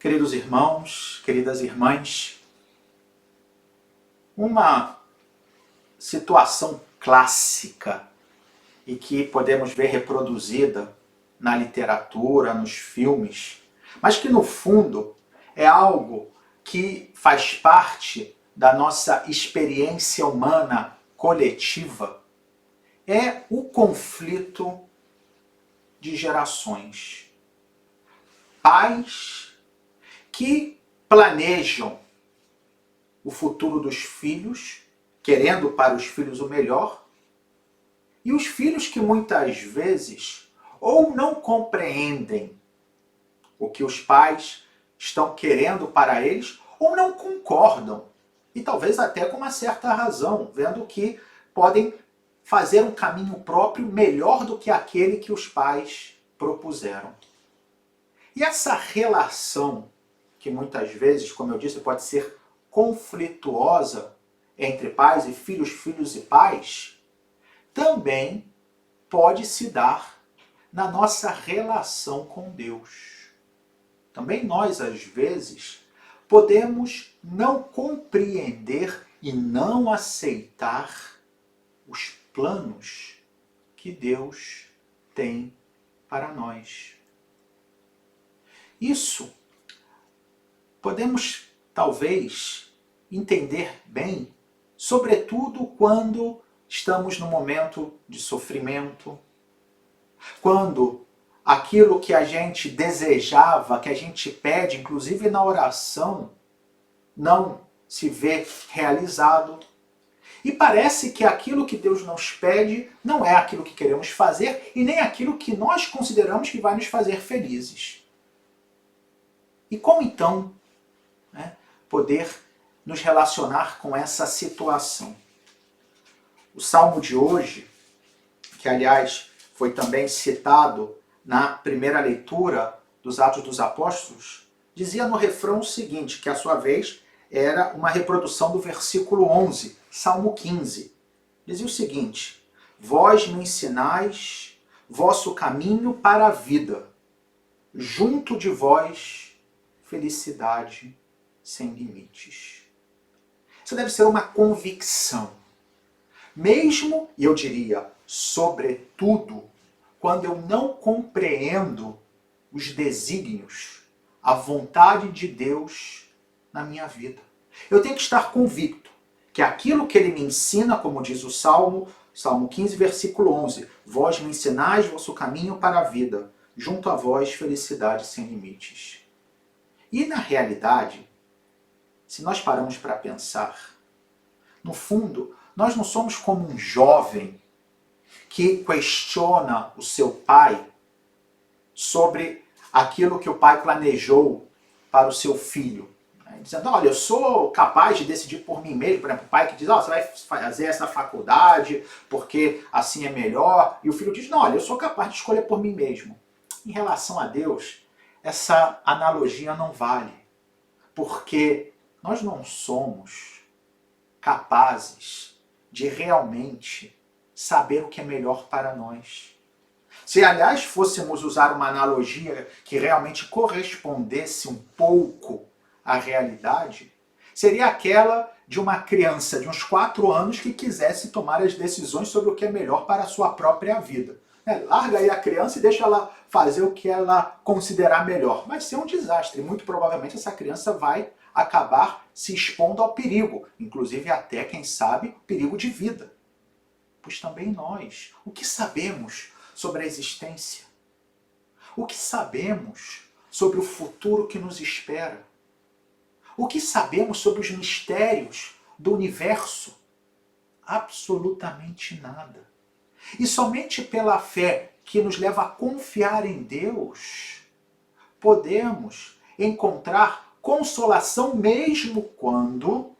Queridos irmãos, queridas irmãs, uma situação clássica e que podemos ver reproduzida na literatura, nos filmes, mas que no fundo é algo que faz parte da nossa experiência humana coletiva, é o conflito de gerações. Pais que planejam o futuro dos filhos, querendo para os filhos o melhor, e os filhos que muitas vezes ou não compreendem o que os pais estão querendo para eles, ou não concordam, e talvez até com uma certa razão, vendo que podem fazer um caminho próprio melhor do que aquele que os pais propuseram. E essa relação, que muitas vezes, como eu disse, pode ser conflituosa entre pais e filhos, filhos e pais, também pode se dar na nossa relação com Deus. Também nós, às vezes, podemos não compreender e não aceitar os planos que Deus tem para nós. Isso podemos, talvez, entender bem, sobretudo quando estamos num momento de sofrimento, quando aquilo que a gente desejava, que a gente pede, inclusive na oração, não se vê realizado. E parece que aquilo que Deus nos pede não é aquilo que queremos fazer e nem aquilo que nós consideramos que vai nos fazer felizes. E como então poder nos relacionar com essa situação? O salmo de hoje, que aliás foi também citado na primeira leitura dos Atos dos Apóstolos, dizia no refrão o seguinte, que a sua vez era uma reprodução do versículo 11, Salmo 15. Dizia o seguinte: vós me ensinais vosso caminho para a vida, junto de vós felicidade sem limites. Isso deve ser uma convicção. Mesmo, e eu diria, sobretudo, quando eu não compreendo os desígnios, a vontade de Deus na minha vida. Eu tenho que estar convicto que aquilo que Ele me ensina, como diz o Salmo 15, versículo 11, vós me ensinais vosso caminho para a vida, junto a vós felicidade sem limites. E na realidade, se nós paramos para pensar, no fundo, nós não somos como um jovem que questiona o seu pai sobre aquilo que o pai planejou para o seu filho. Dizendo, olha, eu sou capaz de decidir por mim mesmo. Por exemplo, o pai que diz, você vai fazer essa faculdade porque assim é melhor. E o filho diz, não, olha, eu sou capaz de escolher por mim mesmo. Em relação a Deus, essa analogia não vale. Porque nós não somos capazes de realmente saber o que é melhor para nós. Se, aliás, fôssemos usar uma analogia que realmente correspondesse um pouco à realidade, seria aquela de uma criança de uns 4 anos que quisesse tomar as decisões sobre o que é melhor para a sua própria vida. Larga aí a criança e deixa ela fazer o que ela considerar melhor. Vai ser um desastre. Muito provavelmente essa criança vai acabar se expondo ao perigo, inclusive até, quem sabe, perigo de vida. Pois também nós, o que sabemos sobre a existência? O que sabemos sobre o futuro que nos espera? O que sabemos sobre os mistérios do universo? Absolutamente nada. E somente pela fé que nos leva a confiar em Deus, podemos encontrar consolação mesmo quando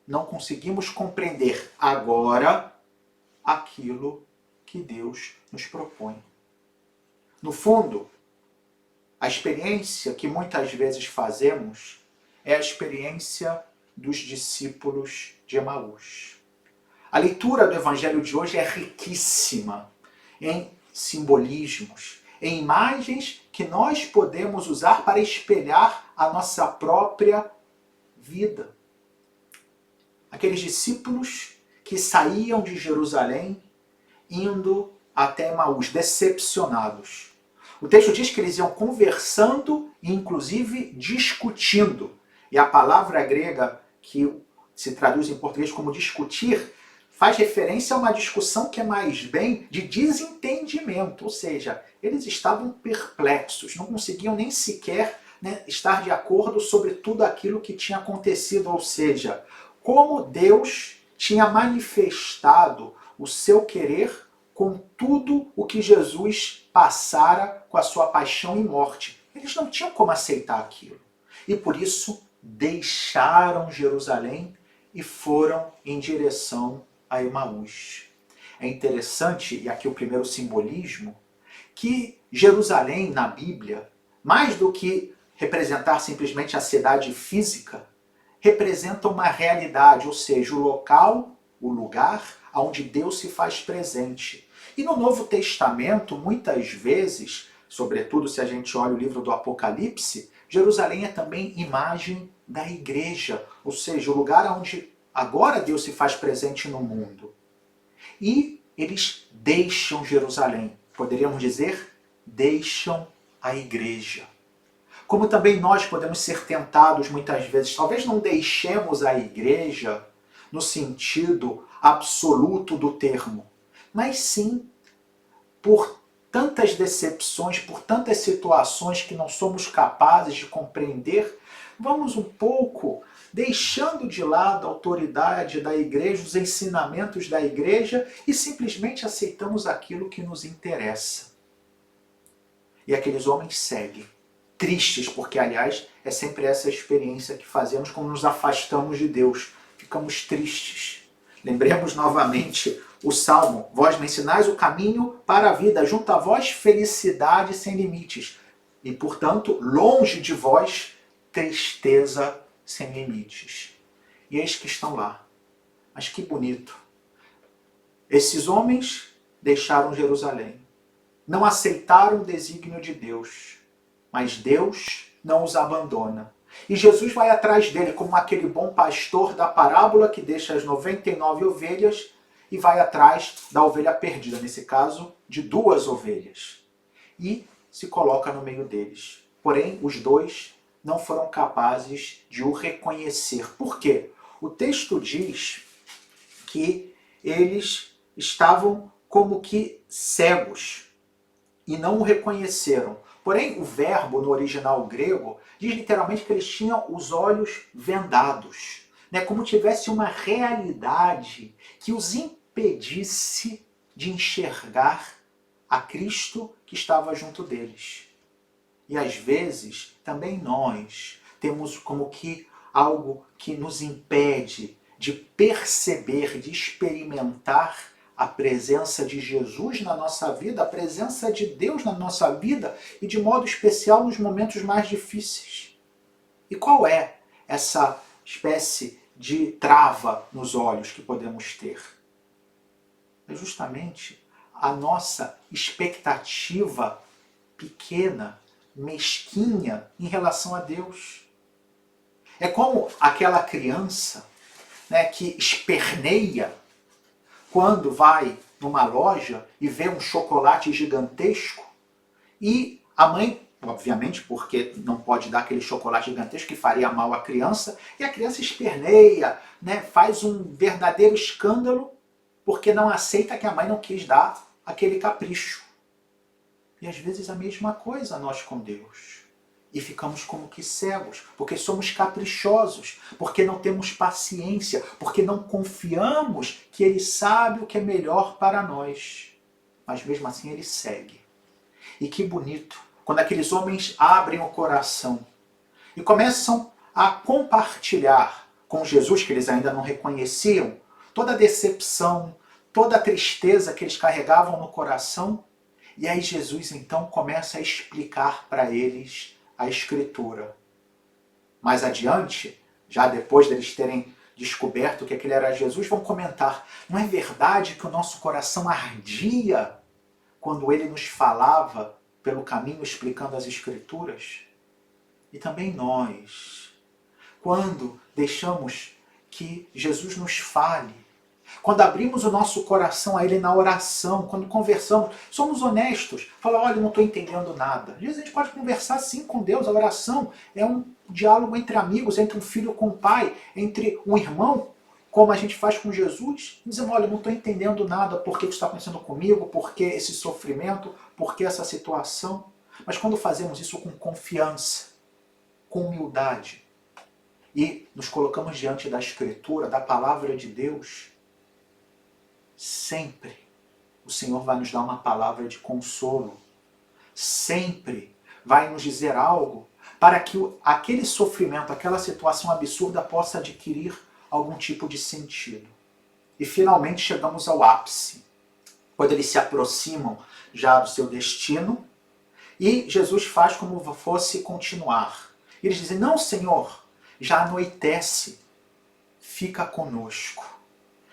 não conseguimos compreender agora aquilo que Deus nos propõe. No fundo, a experiência que muitas vezes fazemos é a experiência dos discípulos de Emaús. A leitura do Evangelho de hoje é riquíssima em simbolismos, em imagens que nós podemos usar para espelhar a nossa própria vida. Aqueles discípulos que saíam de Jerusalém indo até Emaús, decepcionados. O texto diz que eles iam conversando e inclusive discutindo. E a palavra grega que se traduz em português como discutir faz referência a uma discussão que é mais bem de desentendimento, ou seja, eles estavam perplexos, não conseguiam nem sequer estar de acordo sobre tudo aquilo que tinha acontecido, ou seja, como Deus tinha manifestado o seu querer com tudo o que Jesus passara com a sua paixão e morte. Eles não tinham como aceitar aquilo. E por isso deixaram Jerusalém e foram em direção a Emaús. É interessante, e aqui o primeiro simbolismo, que Jerusalém na Bíblia, mais do que representar simplesmente a cidade física, representa uma realidade, ou seja, o local, o lugar onde Deus se faz presente. E no Novo Testamento, muitas vezes, sobretudo se a gente olha o livro do Apocalipse, Jerusalém é também imagem da igreja, ou seja, o lugar onde agora Deus se faz presente no mundo. E eles deixam Jerusalém, poderíamos dizer, deixam a igreja. Como também nós podemos ser tentados muitas vezes, talvez não deixemos a igreja no sentido absoluto do termo, mas sim por tantas decepções, por tantas situações que não somos capazes de compreender, vamos um pouco deixando de lado a autoridade da igreja, os ensinamentos da igreja e simplesmente aceitamos aquilo que nos interessa. E aqueles homens seguem, tristes, porque aliás é sempre essa experiência que fazemos quando nos afastamos de Deus, ficamos tristes. Lembremos novamente o Salmo: vós me ensinais o caminho para a vida, junto a vós felicidade sem limites, e portanto longe de vós tristeza sem limites. E eis que estão lá. Mas que bonito. Esses homens deixaram Jerusalém, não aceitaram o desígnio de Deus, mas Deus não os abandona. E Jesus vai atrás dele como aquele bom pastor da parábola que deixa as 99 ovelhas e vai atrás da ovelha perdida, nesse caso, de 2 ovelhas. E se coloca no meio deles. Porém, os 2 não foram capazes de o reconhecer. Por quê? O texto diz que eles estavam como que cegos e não o reconheceram. Porém, o verbo no original grego diz literalmente que eles tinham os olhos vendados, como tivesse uma realidade que os impedisse de enxergar a Cristo que estava junto deles. E às vezes, também nós temos como que algo que nos impede de perceber, de experimentar a presença de Jesus na nossa vida, a presença de Deus na nossa vida e de modo especial nos momentos mais difíceis. E qual é essa espécie de trava nos olhos que podemos ter? É justamente a nossa expectativa pequena, mesquinha em relação a Deus. É como aquela criança que esperneia quando vai numa loja e vê um chocolate gigantesco e a mãe, obviamente, porque não pode dar aquele chocolate gigantesco que faria mal à criança, e a criança esperneia, faz um verdadeiro escândalo porque não aceita que a mãe não quis dar aquele capricho. E às vezes a mesma coisa nós com Deus. E ficamos como que cegos, porque somos caprichosos, porque não temos paciência, porque não confiamos que Ele sabe o que é melhor para nós. Mas mesmo assim Ele segue. E que bonito, quando aqueles homens abrem o coração e começam a compartilhar com Jesus, que eles ainda não reconheciam, toda a decepção, toda a tristeza que eles carregavam no coração. E aí Jesus então começa a explicar para eles a Escritura. Mais adiante, já depois deles terem descoberto que aquele era Jesus, vão comentar: não é verdade que o nosso coração ardia quando ele nos falava pelo caminho explicando as Escrituras. E também nós, quando deixamos que Jesus nos fale, quando abrimos o nosso coração a Ele na oração, quando conversamos, somos honestos, fala, olha, eu não estou entendendo nada. Às vezes a gente pode conversar sim com Deus, a oração é um diálogo entre amigos, entre um filho com o pai, entre um irmão, como a gente faz com Jesus, e dizemos, olha, eu não estou entendendo nada, por que isso está acontecendo comigo, por que esse sofrimento, por que essa situação. Mas quando fazemos isso com confiança, com humildade, e nos colocamos diante da Escritura, da Palavra de Deus, sempre o Senhor vai nos dar uma palavra de consolo. Sempre vai nos dizer algo para que aquele sofrimento, aquela situação absurda possa adquirir algum tipo de sentido. E finalmente chegamos ao ápice, quando eles se aproximam já do seu destino e Jesus faz como fosse continuar. Eles dizem, não, Senhor, já anoitece, fica conosco.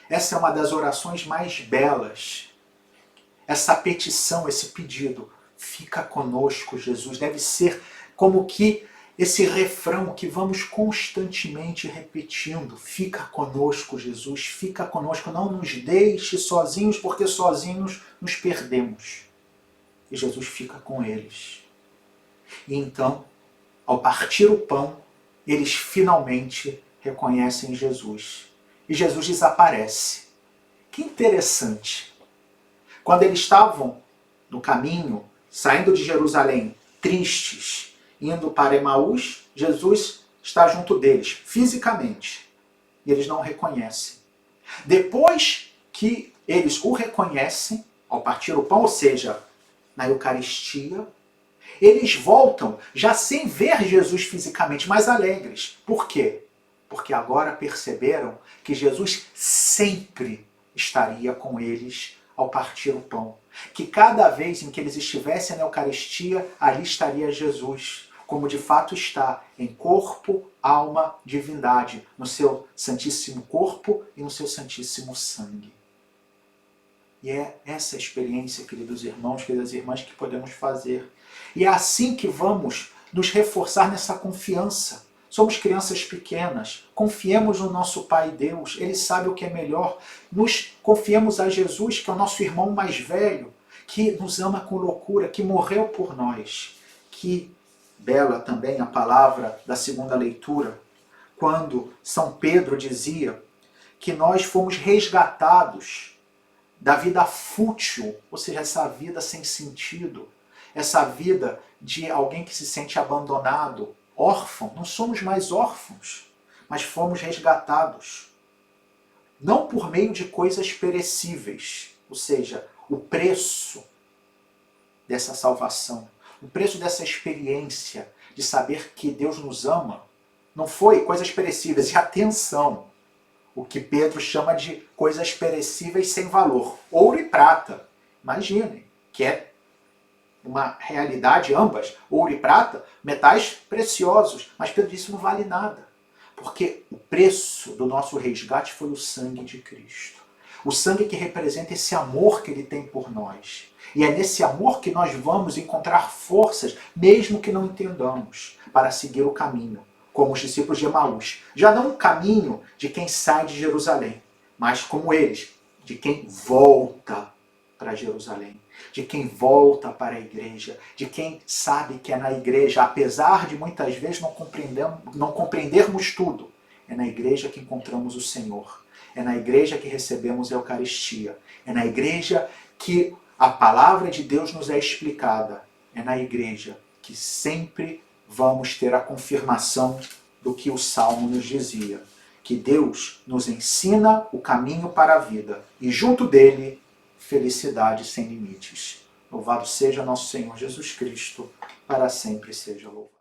Essa é uma das orações mais belas. Essa petição, esse pedido, fica conosco, Jesus, deve ser como que esse refrão que vamos constantemente repetindo. Fica conosco, Jesus, fica conosco, não nos deixe sozinhos, porque sozinhos nos perdemos. E Jesus fica com eles. E então, ao partir o pão, eles finalmente reconhecem Jesus. E Jesus desaparece. Que interessante. Quando eles estavam no caminho, saindo de Jerusalém, tristes, indo para Emaús, Jesus está junto deles, fisicamente. E eles não o reconhecem. Depois que eles o reconhecem, ao partir o pão, ou seja, na Eucaristia, eles voltam já sem ver Jesus fisicamente, mas alegres. Por quê? Porque agora perceberam que Jesus sempre estaria com eles ao partir o pão. Que cada vez em que eles estivessem na Eucaristia, ali estaria Jesus, como de fato está, em corpo, alma, divindade, no seu santíssimo corpo e no seu santíssimo sangue. E é essa experiência, queridos irmãos, queridas irmãs, que podemos fazer. E é assim que vamos nos reforçar nessa confiança. Somos crianças pequenas, confiemos no nosso Pai Deus, Ele sabe o que é melhor. Nos confiemos a Jesus, que é o nosso irmão mais velho, que nos ama com loucura, que morreu por nós. Que bela também a palavra da segunda leitura, quando São Pedro dizia que nós fomos resgatados da vida fútil, ou seja, essa vida sem sentido, essa vida de alguém que se sente abandonado, órfão. Não somos mais órfãos, mas fomos resgatados. Não por meio de coisas perecíveis, ou seja, o preço dessa salvação, o preço dessa experiência de saber que Deus nos ama, não foi coisas perecíveis. E atenção, o que Pedro chama de coisas perecíveis sem valor. Ouro e prata. Imaginem, que é uma realidade, ambas, ouro e prata, metais preciosos. Mas Pedro disse, não vale nada. Porque o preço do nosso resgate foi o sangue de Cristo. O sangue que representa esse amor que Ele tem por nós. E é nesse amor que nós vamos encontrar forças, mesmo que não entendamos, para seguir o caminho, como os discípulos de Emaús. Já não o caminho de quem sai de Jerusalém, mas como eles, de quem volta para Jerusalém, de quem volta para a igreja, de quem sabe que é na igreja, apesar de muitas vezes não compreendermos tudo, é na igreja que encontramos o Senhor, é na igreja que recebemos a Eucaristia, é na igreja que a palavra de Deus nos é explicada, é na igreja que sempre vamos ter a confirmação do que o Salmo nos dizia, que Deus nos ensina o caminho para a vida e junto dele, felicidade sem limites. Louvado seja nosso Senhor Jesus Cristo, para sempre seja louvado.